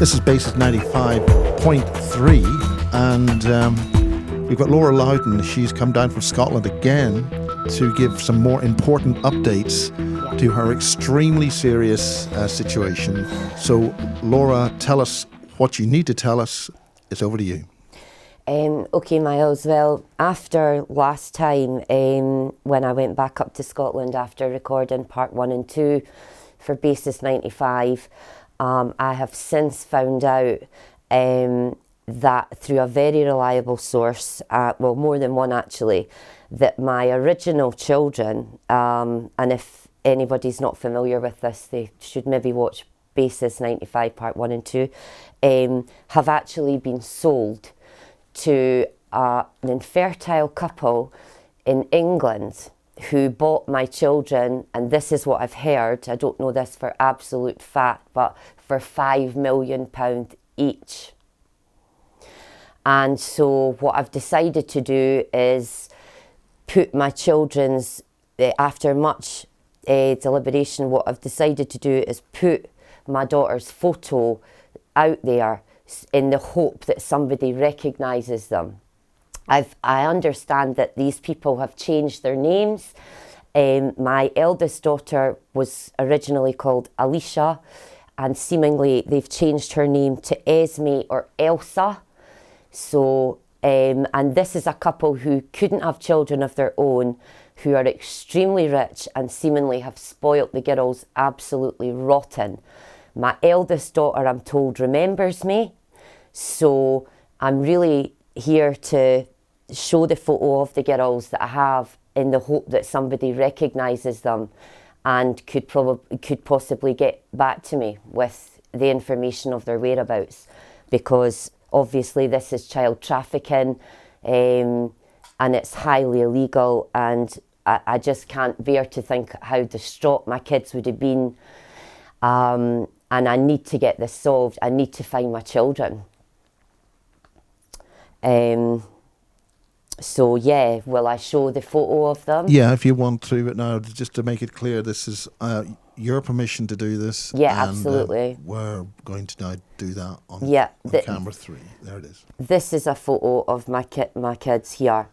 This is Basis 95.3, and we've got Laura Loudon. She's come down from Scotland again to give some more important updates to her extremely serious situation. So, Laura, tell us what you need to tell us. It's over to you. Okay, Miles, well, after last time, when I went back up to Scotland after recording part 1 and 2 for Basis 95, I have since found out that through a very reliable source, well, more than one actually, that my original children, and if anybody's not familiar with this, they should maybe watch Basis 95 part 1 and 2, have actually been sold to an infertile couple in England who bought my children, and this is what I've heard, I don't know this for absolute fact, but for £5 million each. And so what I've decided to do is put my children's, after much deliberation, what I've decided to do is put my daughter's photo out there in the hope that somebody recognises them. I understand that these people have changed their names. My eldest daughter was originally called Alicia, and seemingly they've changed her name to Esme or Elsa. So, and this is a couple who couldn't have children of their own, who are extremely rich and seemingly have spoilt the girls absolutely rotten. My eldest daughter, I'm told, remembers me. So I'm really here to show the photo of the girls that I have in the hope that somebody recognises them and could possibly get back to me with the information of their whereabouts, because obviously this is child trafficking, and it's highly illegal, and I just can't bear to think how distraught my kids would have been, and I need to get this solved. I need to find my children. So yeah, will I show the photo of them? Yeah, if you want to, but now just to make it clear, this is your permission to do this. Yeah, and, absolutely. We're going to now do that on, camera 3. There it is. This is a photo of my kids here.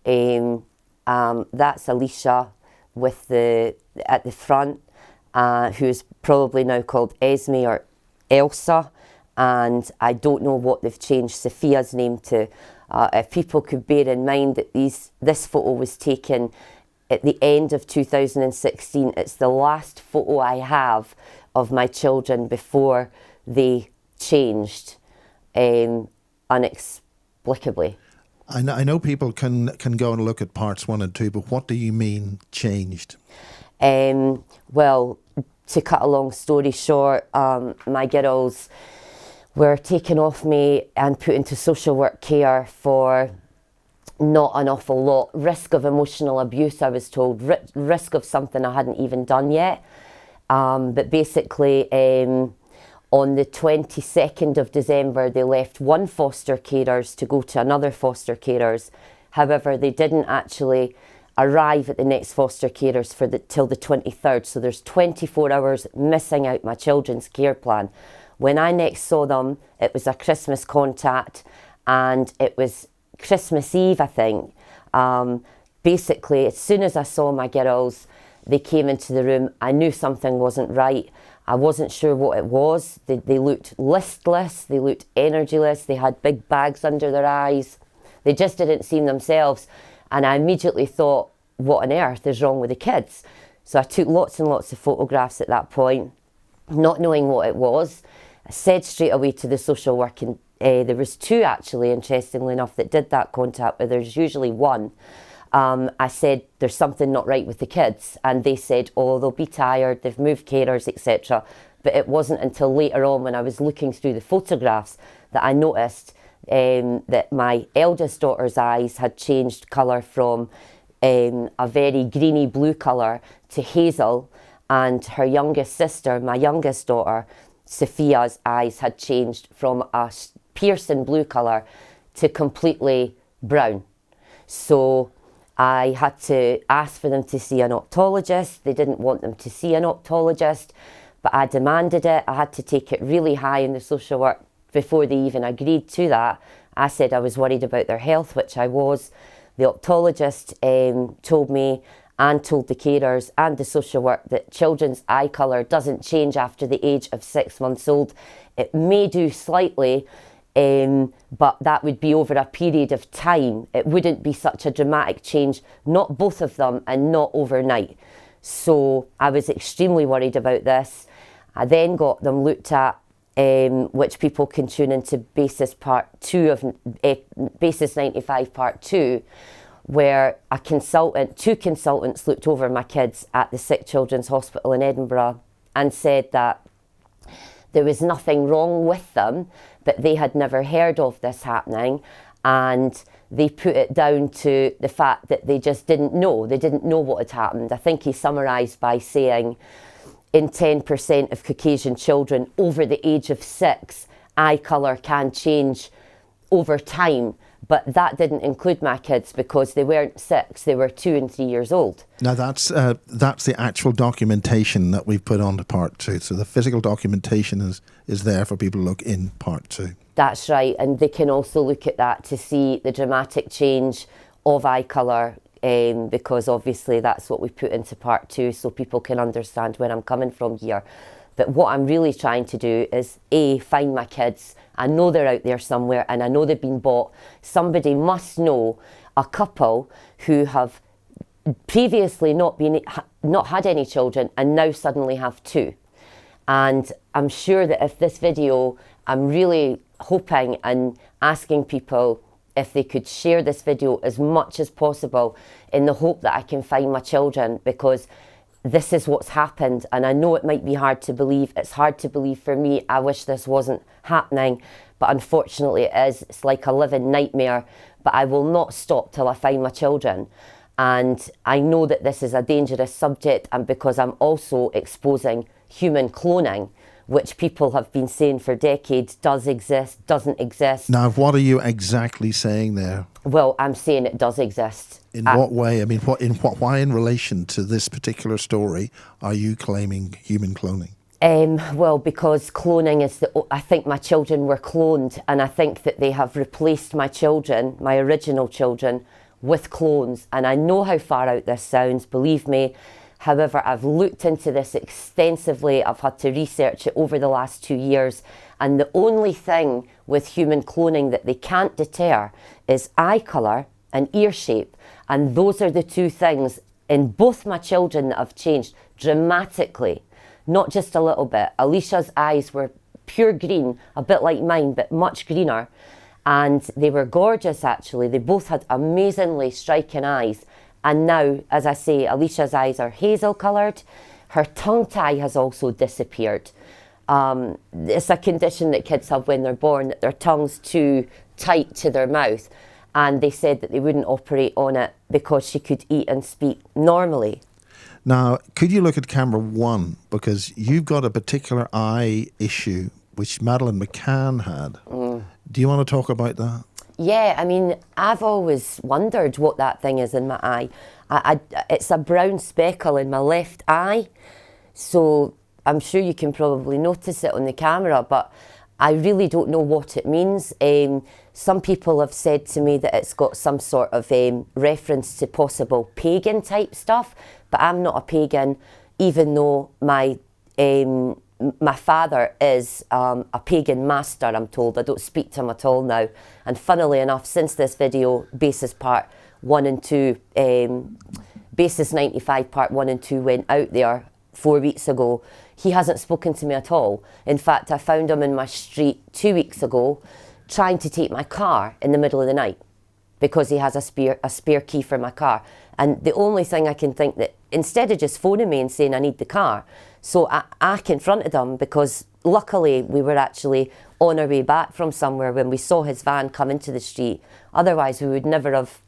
That's Alicia with at the front, who's probably now called Esme or Elsa, and I don't know what they've changed Sophia's name to. If people could bear in mind that this photo was taken at the end of 2016, it's the last photo I have of my children before they changed inexplicably. I know people can go and look at parts 1 and 2, but what do you mean changed? Well, to cut a long story short, my girls were taken off me and put into social work care for not an awful lot. Risk of emotional abuse, I was told, risk of something I hadn't even done yet. But basically, on the 22nd of December, they left one foster carers to go to another foster carers. However, they didn't actually arrive at the next foster carers till the 23rd. So there's 24 hours missing out my children's care plan. When I next saw them, it was a Christmas contact, and it was Christmas Eve, I think. Basically, as soon as I saw my girls, they came into the room. I knew something wasn't right. I wasn't sure what it was. They looked listless, they looked energyless, they had big bags under their eyes. They just didn't seem themselves. And I immediately thought, what on earth is wrong with the kids? So I took lots and lots of photographs at that point, not knowing what it was. I said straight away to the social work, and there was 2 actually, interestingly enough, that did that contact, but there's usually 1. I said, there's something not right with the kids, and they said, oh, they'll be tired, they've moved carers, etc. But it wasn't until later on, when I was looking through the photographs, that I noticed that my eldest daughter's eyes had changed colour from a very greeny blue colour to hazel, and her youngest sister, my youngest daughter, Sophia's eyes had changed from a piercing blue colour to completely brown. So I had to ask for them to see an optometrist. They didn't want them to see an optometrist, but I demanded it. I had to take it really high in the social work before they even agreed to that. I said I was worried about their health, which I was. The optometrist told me and told the carers and the social work that children's eye colour doesn't change after the age of 6 months old. It may do slightly, but that would be over a period of time. It wouldn't be such a dramatic change, not both of them and not overnight. So I was extremely worried about this. I then got them looked at, which people can tune into Basis Part 2 of Basis 95 Part 2, where two consultants looked over my kids at the Sick Children's Hospital in Edinburgh and said that there was nothing wrong with them, but they had never heard of this happening, and they put it down to the fact that they just didn't know. They didn't know what had happened. I think he summarised by saying, in 10% of Caucasian children over the age of 6, eye colour can change over time. But that didn't include my kids because they weren't 6, they were 2 and 3 years old. Now that's the actual documentation that we've put on to Part 2. So the physical documentation is there for people to look in Part 2. That's right, and they can also look at that to see the dramatic change of eye colour, because obviously that's what we put into Part 2 so people can understand where I'm coming from here. But what I'm really trying to do is find my kids. I know they're out there somewhere and I know they've been bought. Somebody must know a couple who have previously not had any children and now suddenly have 2. And I'm sure that if this video, I'm really hoping and asking people if they could share this video as much as possible in the hope that I can find my children, because this is what's happened. And I know it might be hard to believe. It's hard to believe for me. I wish this wasn't happening, but unfortunately it is. It's like a living nightmare, but I will not stop till I find my children. And I know that this is a dangerous subject, and because I'm also exposing human cloning, which people have been saying for decades does exist, doesn't exist. Now, what are you exactly saying there? Well, I'm saying it does exist. In what way? I mean, why in relation to this particular story are you claiming human cloning? Well, because cloning is I think my children were cloned, and I think that they have replaced my children, my original children, with clones. And I know how far out this sounds, believe me. However, I've looked into this extensively. I've had to research it over the last 2 years. And the only thing with human cloning that they can't deter is eye colour and ear shape. And those are the 2 things in both my children that have changed dramatically, not just a little bit. Alicia's eyes were pure green, a bit like mine, but much greener. And they were gorgeous, actually. They both had amazingly striking eyes. And now, as I say, Alicia's eyes are hazel coloured. Her tongue tie has also disappeared. It's a condition that kids have when they're born, that their tongue's too tight to their mouth. And they said that they wouldn't operate on it because she could eat and speak normally. Now, could you look at camera 1? Because you've got a particular eye issue, which Madeleine McCann had. Do you want to talk about that? Yeah, I mean, I've always wondered what that thing is in my eye. It's a brown speckle in my left eye. So I'm sure you can probably notice it on the camera, but I really don't know what it means. Some people have said to me that it's got some sort of reference to possible pagan type stuff, but I'm not a pagan, even though my father is a pagan master, I'm told. I don't speak to him at all now. And funnily enough, since this video, Basis Part 1 and 2, Basis 95 Part 1 and 2 went out there 4 weeks ago, he hasn't spoken to me at all. In fact, I found him in my street 2 weeks ago trying to take my car in the middle of the night because he has a spare key for my car. And the only thing I can think that, instead of just phoning me and saying I need the car, so I confronted him, because luckily we were actually on our way back from somewhere when we saw his van come into the street. Otherwise we would never have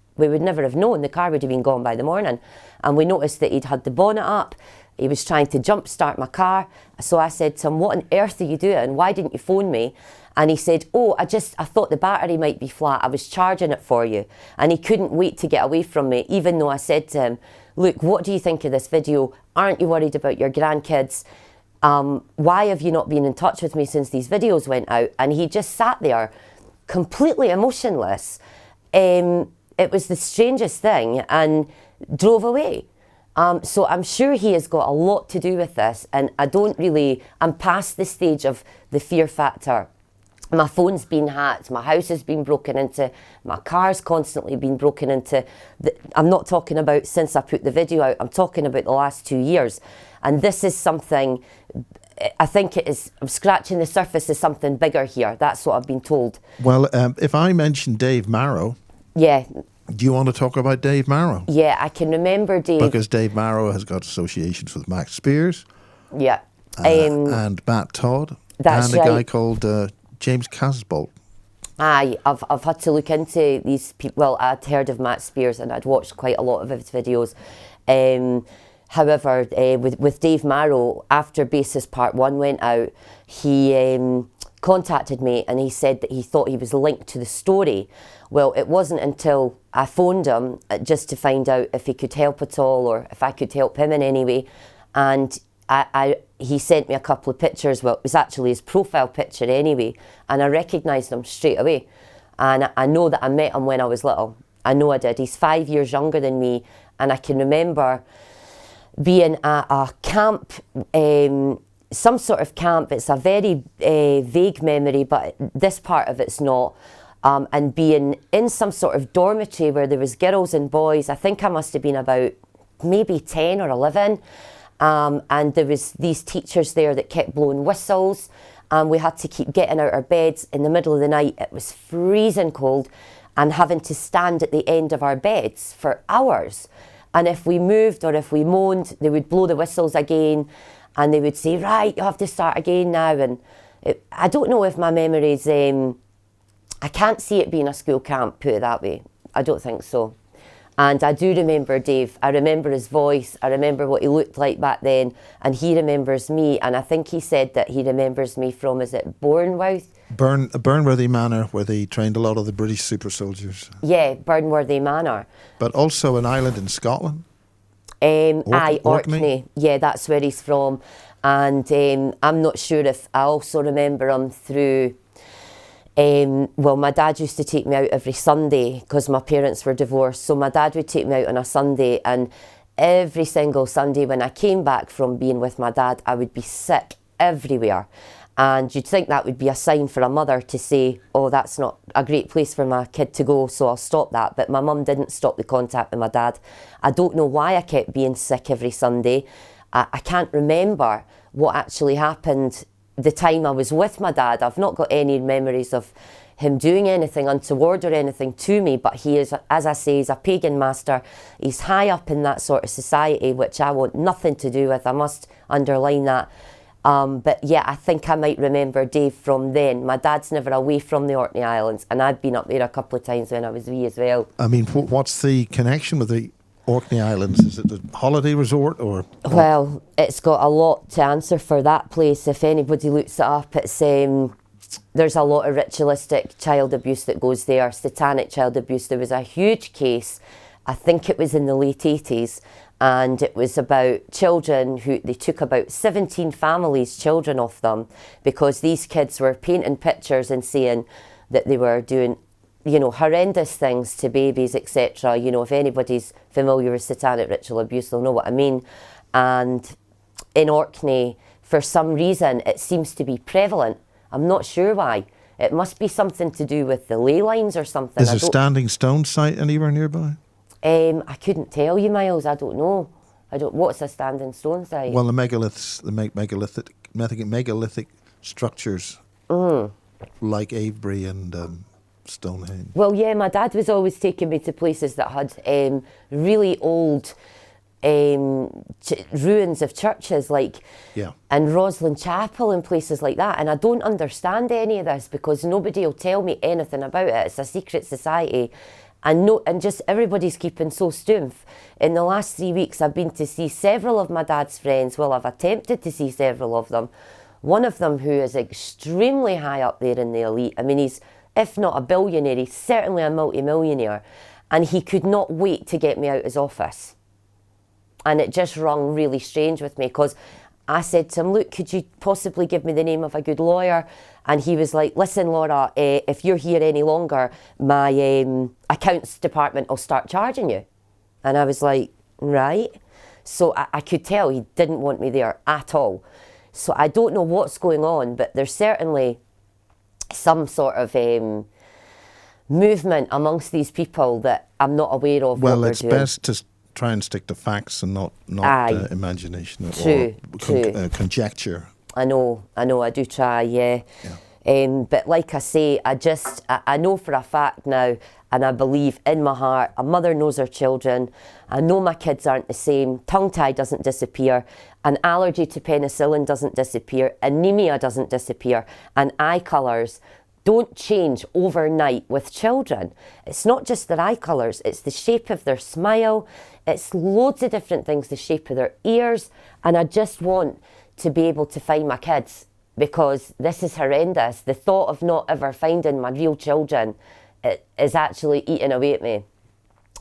known. The car would have been gone by the morning. And we noticed that he'd had the bonnet up. He was trying to jump start my car. So I said to him, what on earth are you doing? Why didn't you phone me? And he said, oh, I thought the battery might be flat. I was charging it for you. And he couldn't wait to get away from me, even though I said to him, look, what do you think of this video? Aren't you worried about your grandkids? Why have you not been in touch with me since these videos went out? And he just sat there completely emotionless. It was the strangest thing, and drove away. So I'm sure he has got a lot to do with this, and I'm past the stage of the fear factor. My phone's been hacked, my house has been broken into, my car's constantly been broken into. I'm not talking about since I put the video out, I'm talking about the last 2 years. And this is something, I think I'm scratching the surface of something bigger here. That's what I've been told. Well, if I mention Dave Marrow, yeah. Do you want to talk about Dave Marrow? Yeah, I can remember Dave. Because Dave Marrow has got associations with Max Spears. Yeah. And Matt Todd. That's and a right. guy called James Casbolt. Aye, I've had to look into these people. Well, I'd heard of Matt Spears and I'd watched quite a lot of his videos. However, with Dave Marrow, after Basis Part 1 went out, he contacted me and he said that he thought he was linked to the story. Well, it wasn't until I phoned him just to find out if he could help at all or if I could help him in any way. And he sent me a couple of pictures. Well, it was actually his profile picture anyway. And I recognised him straight away. And I know that I met him when I was little. I know I did. He's 5 years younger than me. And I can remember being at a camp, some sort of camp. It's a very vague memory, but this part of it's not. And being in some sort of dormitory where there was girls and boys. I think I must have been about maybe 10 or 11. And there was these teachers there that kept blowing whistles. And we had to keep getting out our beds in the middle of the night. It was freezing cold and having to stand at the end of our beds for hours. And if we moved or if we moaned, they would blow the whistles again and they would say, right, you have to start again now. And I don't know if my memories, I can't see it being a school camp, put it that way. I don't think so. And I do remember Dave. I remember his voice. I remember what he looked like back then. And he remembers me. And I think he said that he remembers me from, is it Bournemouth? Burnworthy Manor, where they trained a lot of the British super soldiers. Yeah, Burnworthy Manor. But also an island in Scotland. Aye, Orkney. Yeah, that's where he's from. And I'm not sure if I also remember him through... well, my dad used to take me out every Sunday because my parents were divorced. So my dad would take me out on a Sunday, and every single Sunday when I came back from being with my dad, I would be sick everywhere. And you'd think that would be a sign for a mother to say, oh, that's not a great place for my kid to go, so I'll stop that. But my mum didn't stop the contact with my dad. I don't know why I kept being sick every Sunday. I can't remember what actually happened the time I was with my dad. I've not got any memories of him doing anything untoward or anything to me, but he is, as I say, he's a pagan master. He's high up in that sort of society, which I want nothing to do with. I must underline that. But yeah, I think I might remember Dave from then. My dad's never away from the Orkney Islands, and I've been up there a couple of times when I was wee as well. I mean, what's the connection with the Orkney Islands? Is it a holiday resort or? Well, it's got a lot to answer for that place. If anybody looks it up, it's there's a lot of ritualistic child abuse that goes there, satanic child abuse. There was a huge case, I think it was in the late 80s, and it was about children who they took about 17 families, children off them, because these kids were painting pictures and saying that they were doing, you know, horrendous things to babies, etc. You know, if anybody's familiar with satanic ritual abuse, they'll know what I mean. And in Orkney, for some reason, it seems to be prevalent. I'm not sure why. It must be something to do with the ley lines or something. Is a standing stone site anywhere nearby? I couldn't tell you, Miles. I don't know. What's a standing stone site? Well, the megaliths, the megalithic structures like Avebury and Stonehenge. Well, yeah, my dad was always taking me to places that had really old ruins of churches, like and Roslin Chapel and places like that. And I don't understand any of this because nobody will tell me anything about it. It's a secret society. And just everybody's keeping so stumph. In the last 3 weeks, I've been to see several of my dad's friends. Well, I've attempted to see several of them. One of them who is extremely high up there in the elite. I mean, he's, if not a billionaire, he's certainly a multi-millionaire. And he could not wait to get me out his office. And it just rung really strange with me because I said to him, look, could you possibly give me the name of a good lawyer? And he was like, listen, Laura, if you're here any longer, my accounts department will start charging you. And I was like, right. So I could tell he didn't want me there at all. So I don't know what's going on, but there's certainly some sort of movement amongst these people that I'm not aware of. Well, what it's they're doing. best to try and stick to facts and not imagination True. Conjecture. I know, I do try, yeah. But like I say, I know for a fact now, and I believe in my heart, a mother knows her children. I know my kids aren't the same. Tongue tie doesn't disappear. An allergy to penicillin doesn't disappear. Anemia doesn't disappear. And eye colours don't change overnight with children. It's not just their eye colours, it's the shape of their smile. It's loads of different things, the shape of their ears. And I just want to be able to find my kids, because this is horrendous. The thought of not ever finding my real children is actually eating away at me.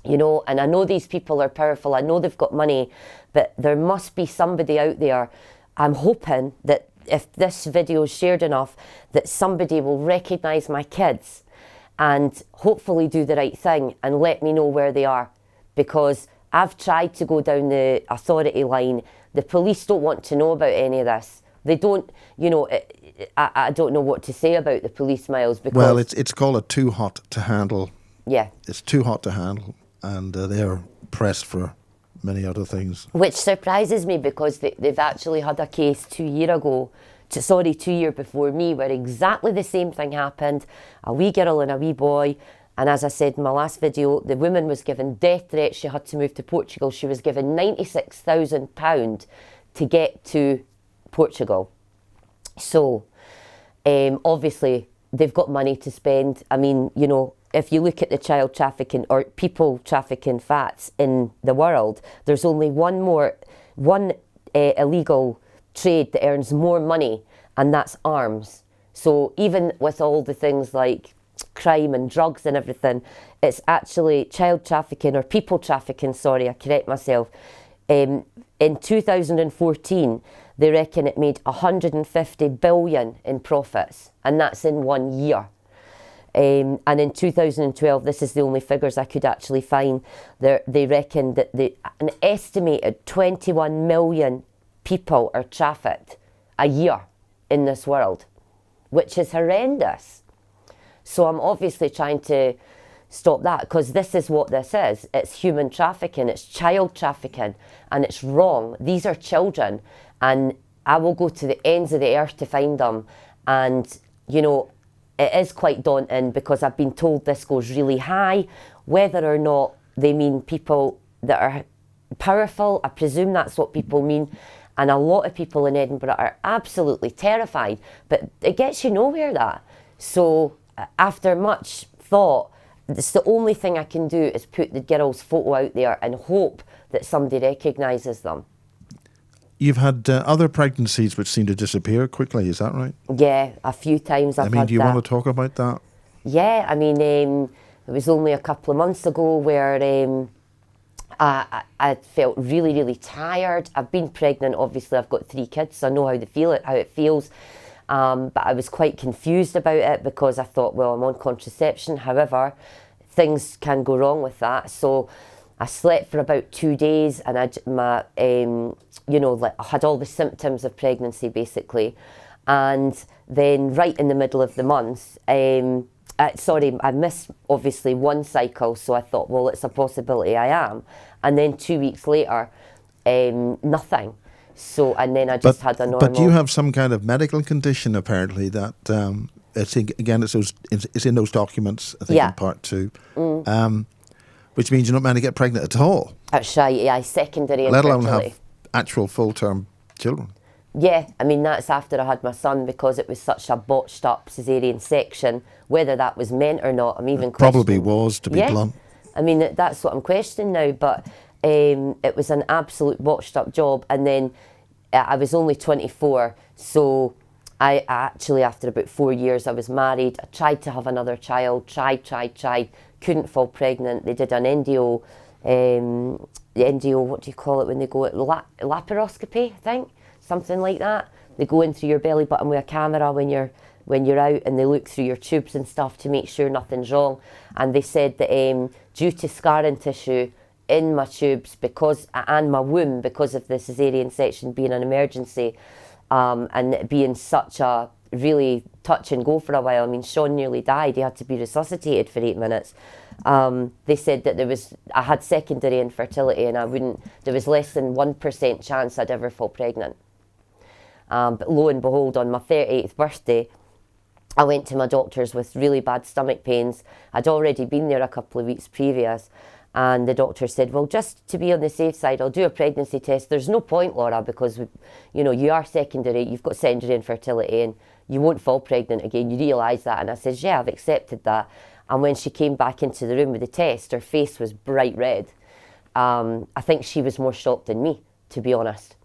You know, and I know these people are powerful. I know they've got money, but there must be somebody out there. I'm hoping that if this video is shared enough, that somebody will recognise my kids and hopefully do the right thing and let me know where they are. Because I've tried to go down the authority line. The police don't want to know about any of this. They don't, you know, I don't know what to say about the police, Miles, because... Well, it's called a too hot to handle. Yeah. It's too hot to handle, and they're pressed for many other things. Which surprises me, because they've actually had a case 2 years before me, where exactly the same thing happened. A wee girl and a wee boy. And as I said in my last video, the woman was given death threats. She had to move to Portugal. She was given £96,000 to get to Portugal. So, obviously, they've got money to spend. I mean, you know, if you look at the child trafficking or people trafficking facts in the world, there's only one illegal trade that earns more money, and that's arms. So even with all the things like crime and drugs and everything, it's actually child trafficking or people trafficking, sorry, I correct myself. In 2014, they reckon it made 150 billion in profits, and that's in 1 year. And in 2012, this is the only figures I could actually find, they reckon that an estimated 21 million people are trafficked a year in this world, which is horrendous. So I'm obviously trying to stop that, because this is what this is. It's human trafficking, it's child trafficking, and it's wrong. These are children, and I will go to the ends of the earth to find them. And, you know, it is quite daunting, because I've been told this goes really high. Whether or not they mean people that are powerful, I presume that's what people mean. And a lot of people in Edinburgh are absolutely terrified, but it gets you nowhere, that. So after much thought, it's the only thing I can do is put the girl's photo out there and hope that somebody recognises them. You've had other pregnancies which seem to disappear quickly, is that right? Yeah, a few times I've had that. Do you want to talk about that? Yeah, I mean, it was only a couple of months ago where I felt really, really tired. I've been pregnant, obviously I've got 3 kids, so I know how it feels. But I was quite confused about it, because I thought, well, I'm on contraception. However, things can go wrong with that. So I slept for about 2 days, and I had all the symptoms of pregnancy basically. And then right in the middle of the month, I missed obviously one cycle, so I thought, well, it's a possibility I am. And then 2 weeks later, nothing. So, and then I just had a normal... But you have some kind of medical condition, apparently, that, it's in those documents, I think, in part 2, which means you're not meant to get pregnant at all. That's right, yeah, secondary let infertility. alone have actual full-term children. Yeah, I mean, that's after I had my son, because it was such a botched up caesarean section. Whether that was meant or not, I'm even questioning. Probably was, to be blunt. I mean, that's what I'm questioning now, but it was an absolute botched up job. And then I was only 24, so I actually, after about 4 years, I was married. I tried to have another child, tried, couldn't fall pregnant. They did an endo, what do you call it when they go at laparoscopy, I think? something like that. They go in through your belly button with a camera when you're out, and they look through your tubes and stuff to make sure nothing's wrong. And they said that due to scarring tissue in my tubes and my womb, because of the caesarean section being an emergency, and it being such a really touch and go for a while. I mean, Sean nearly died. He had to be resuscitated for 8 minutes. They said that I had secondary infertility, and there was less than 1% chance I'd ever fall pregnant. But lo and behold, on my 38th birthday, I went to my doctor's with really bad stomach pains. I'd already been there a couple of weeks previous, and the doctor said, well, just to be on the safe side, I'll do a pregnancy test. There's no point, Laura, because you are secondary, you've got secondary infertility, and you won't fall pregnant again. You realise that? And I said, yeah, I've accepted that. And when she came back into the room with the test, her face was bright red. I think she was more shocked than me, to be honest,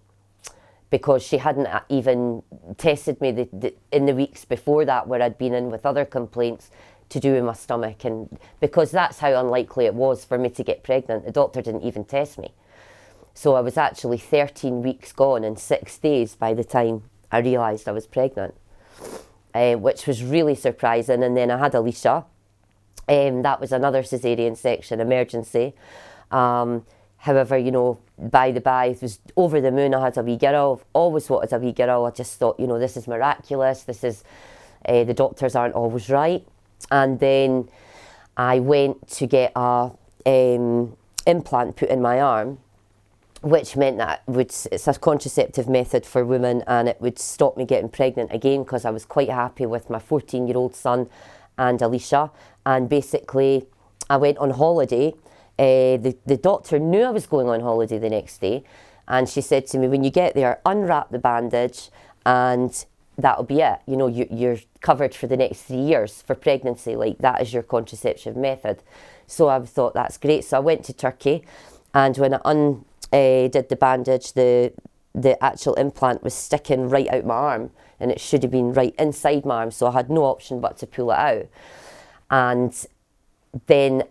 because she hadn't even tested me in the weeks before that, where I'd been in with other complaints to do with my stomach. And because that's how unlikely it was for me to get pregnant, the doctor didn't even test me. So I was actually 13 weeks gone and 6 days by the time I realised I was pregnant, which was really surprising. And then I had Alicia. That was another caesarean section emergency. However, by the by, it was over the moon. I had a wee girl. I've always wanted a wee girl. I just thought, this is miraculous. This is, the doctors aren't always right. And then I went to get a implant put in my arm, which meant that it's a contraceptive method for women, and it would stop me getting pregnant again, because I was quite happy with my 14-year-old son and Alicia. And basically, I went on holiday. The doctor knew I was going on holiday the next day, and she said to me, when you get there, unwrap the bandage, and that'll be it. You're covered for the next 3 years for pregnancy. Like, that is your contraception method. So I thought, that's great. So I went to Turkey, and when I did the bandage, the actual implant was sticking right out my arm, and it should have been right inside my arm. So I had no option but to pull it out. And then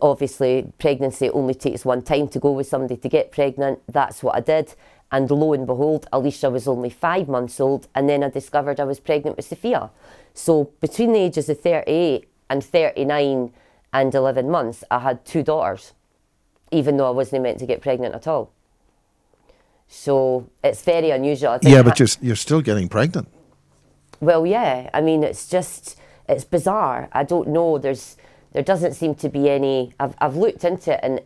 obviously pregnancy only takes one time to go with somebody to get pregnant. That's what I did. And lo and behold, Alicia was only 5 months old, and then I discovered I was pregnant with Sophia. So between the ages of 38 and 39 and 11 months, I had 2 daughters, even though I wasn't meant to get pregnant at all. So it's very unusual. Yeah, but you're still getting pregnant. Well, yeah. I mean, it's bizarre. I don't know. There doesn't seem to be any. I've looked into it, and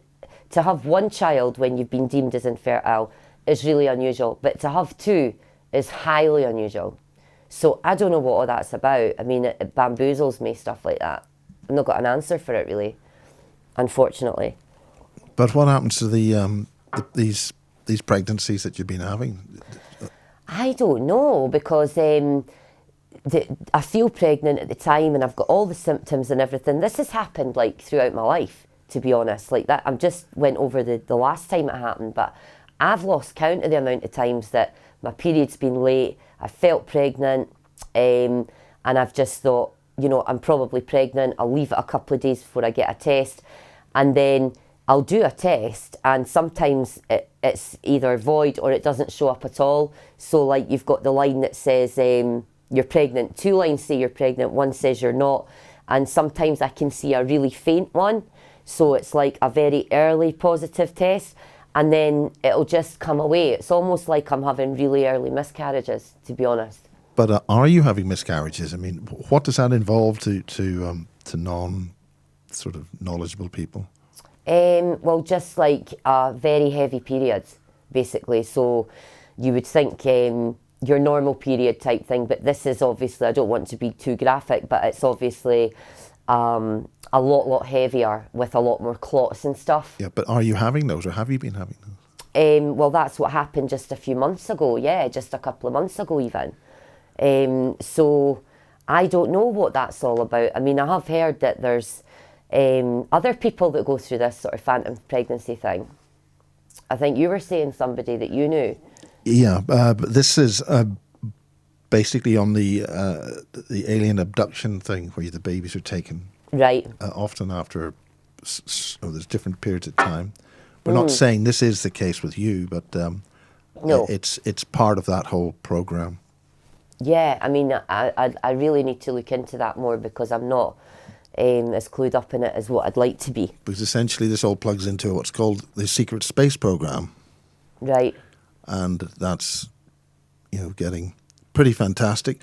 to have 1 child when you've been deemed as infertile is really unusual, but to have 2 is highly unusual. So I don't know what all that's about. I mean, it bamboozles me, stuff like that. I've not got an answer for it, really, unfortunately. But what happens to these pregnancies that you've been having? I don't know, because I feel pregnant at the time, and I've got all the symptoms and everything. This has happened like throughout my life, to be honest. Like that, I just went over the last time it happened, but I've lost count of the amount of times that my period's been late, I felt pregnant, and I've just thought, I'm probably pregnant. I'll leave it a couple of days before I get a test, and then I'll do a test, and sometimes it's either void or it doesn't show up at all. So like, you've got the line that says you're pregnant. 2 lines say you're pregnant, 1 says you're not, and sometimes I can see a really faint one. So it's like a very early positive test, and then it'll just come away. It's almost like I'm having really early miscarriages, to be honest. But are you having miscarriages? I mean, what does that involve to non sort of knowledgeable people? Well, just like very heavy periods, basically. So you would think your normal period type thing, but this is obviously, I don't want to be too graphic, but it's obviously a lot heavier with a lot more clots and stuff. Yeah, but are you having those, or have you been having those? Well, that's what happened just a few months ago. Yeah, just a couple of months ago even. So I don't know what that's all about. I mean, I have heard that there's other people that go through this sort of phantom pregnancy thing. I think you were saying somebody that you knew. Yeah, but this is basically on the alien abduction thing, where the babies are taken. Right. Often after, there's different periods of time. We're not saying this is the case with you, but No. It's part of that whole program. Yeah, I mean, I really need to look into that more because I'm not as clued up in it as what I'd like to be. Because essentially this all plugs into what's called the Secret Space Program. Right. And that's, getting pretty fantastic.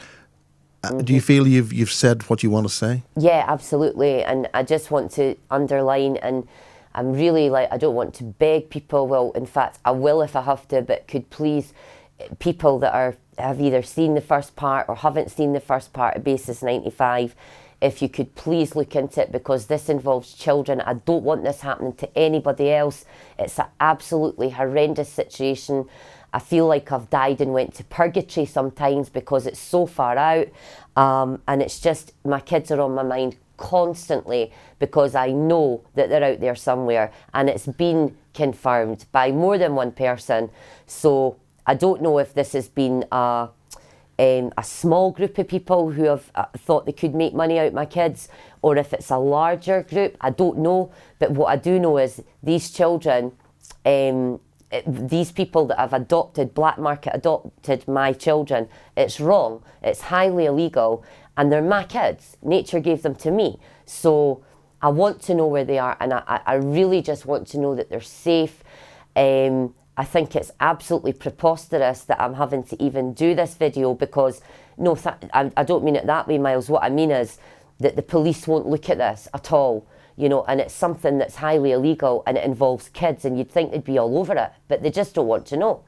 Do you feel you've said what you want to say? Yeah, absolutely. And I just want to underline, and I'm really I don't want to beg people. Well, in fact, I will if I have to, but could please people that have either seen the first part or haven't seen the first part of Basis 95, if you could please look into it, because this involves children. I don't want this happening to anybody else. It's an absolutely horrendous situation. I feel like I've died and went to purgatory sometimes because it's so far out. And it's just, my kids are on my mind constantly because I know that they're out there somewhere, and it's been confirmed by more than one person. So I don't know if this has been a small group of people who have thought they could make money out my kids, or if it's a larger group. I don't know. But what I do know is these children, these people that have black market adopted my children, it's wrong, it's highly illegal, and they're my kids. Nature gave them to me. So I want to know where they are, and I really just want to know that they're safe. I think it's absolutely preposterous that I'm having to even do this video because, I don't mean it that way, Miles. What I mean is that the police won't look at this at all. And it's something that's highly illegal and it involves kids, and you'd think they'd be all over it, but they just don't want to know.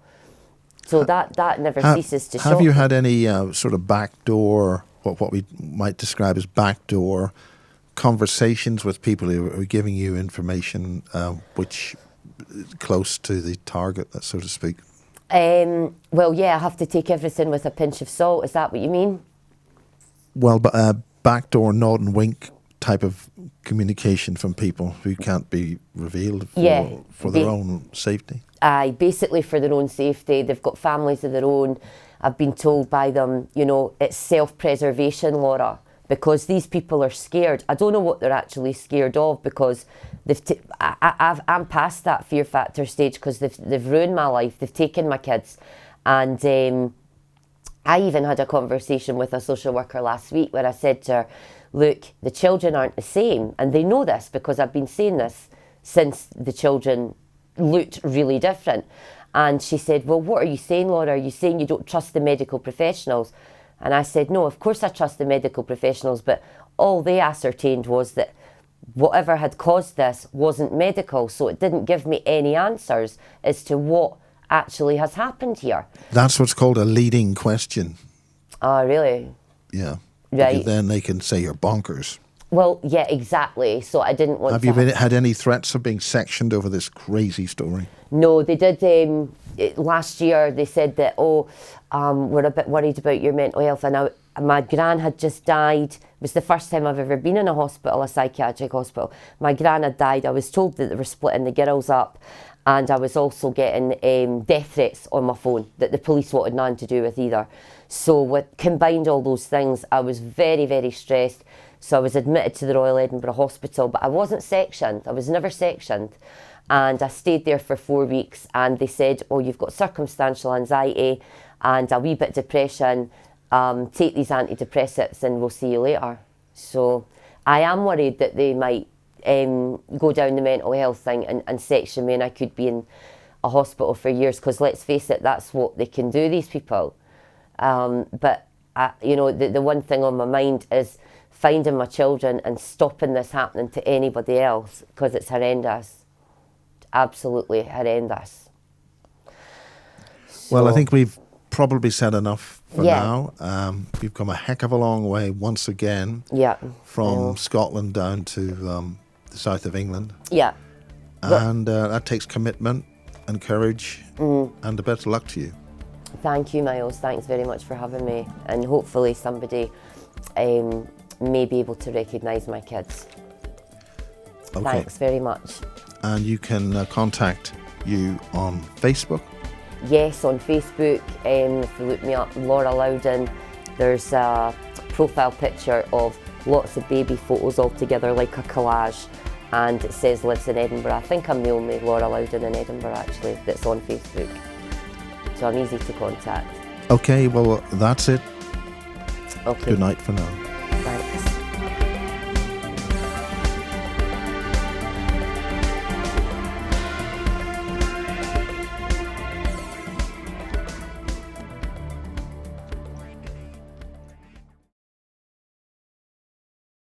So that never ceases to shock. Have you had any sort of backdoor, what we might describe as backdoor conversations with people who are giving you information which is close to the target, so to speak? Well, yeah, I have to take everything with a pinch of salt. Is that what you mean? Well, backdoor nod and wink type of communication from people who can't be revealed for their own safety? Basically for their own safety. They've got families of their own. I've been told by them, it's self-preservation, Laura, because these people are scared. I don't know what they're actually scared of, because I'm past that fear factor stage, because they've ruined my life. They've taken my kids. And I even had a conversation with a social worker last week where I said to her, look, the children aren't the same, and they know this because I've been saying this since the children looked really different. And she said, well, what are you saying, Laura? Are you saying you don't trust the medical professionals? And I said, no, of course I trust the medical professionals, but all they ascertained was that whatever had caused this wasn't medical, so it didn't give me any answers as to what actually has happened here. That's what's called a leading question. Oh, really? Yeah. Right. Because then they can say you're bonkers. Well, yeah, exactly. So I didn't want Have to... you had any threats of being sectioned over this crazy story? No, they did. Last year, they said that, we're a bit worried about your mental health. And my gran had just died. It was the first time I've ever been in a hospital, a psychiatric hospital. My gran had died. I was told that they were splitting the girls up. And I was also getting death threats on my phone that the police wanted nothing to do with either. So what combined all those things, I was very, very stressed. So I was admitted to the Royal Edinburgh Hospital, but I wasn't sectioned. I was never sectioned. And I stayed there for 4 weeks, and they said, oh, you've got circumstantial anxiety and a wee bit of depression. Take these antidepressants and we'll see you later. So I am worried that they might go down the mental health thing and section me, and I could be in a hospital for years, because let's face it, that's what they can do, these people. But the one thing on my mind is finding my children and stopping this happening to anybody else, because it's horrendous. Absolutely horrendous. Well, I think we've probably said enough for Yeah. now. We've come a heck of a long way once again Yeah. from Scotland down to the south of England. Yeah. And that takes commitment and courage and a bit of luck to you. Thank you, Miles. Thanks very much for having me. And hopefully somebody may be able to recognise my kids. Okay. Thanks very much. And you can contact you on Facebook. Yes, on Facebook, if you look me up, Laura Loudon, there's a profile picture of lots of baby photos all together like a collage, and it says lives in Edinburgh. I think I'm the only Laura Loudon in Edinburgh actually that's on Facebook. so I'm easy to contact. Okay, well, that's it. Okay. Good night for now.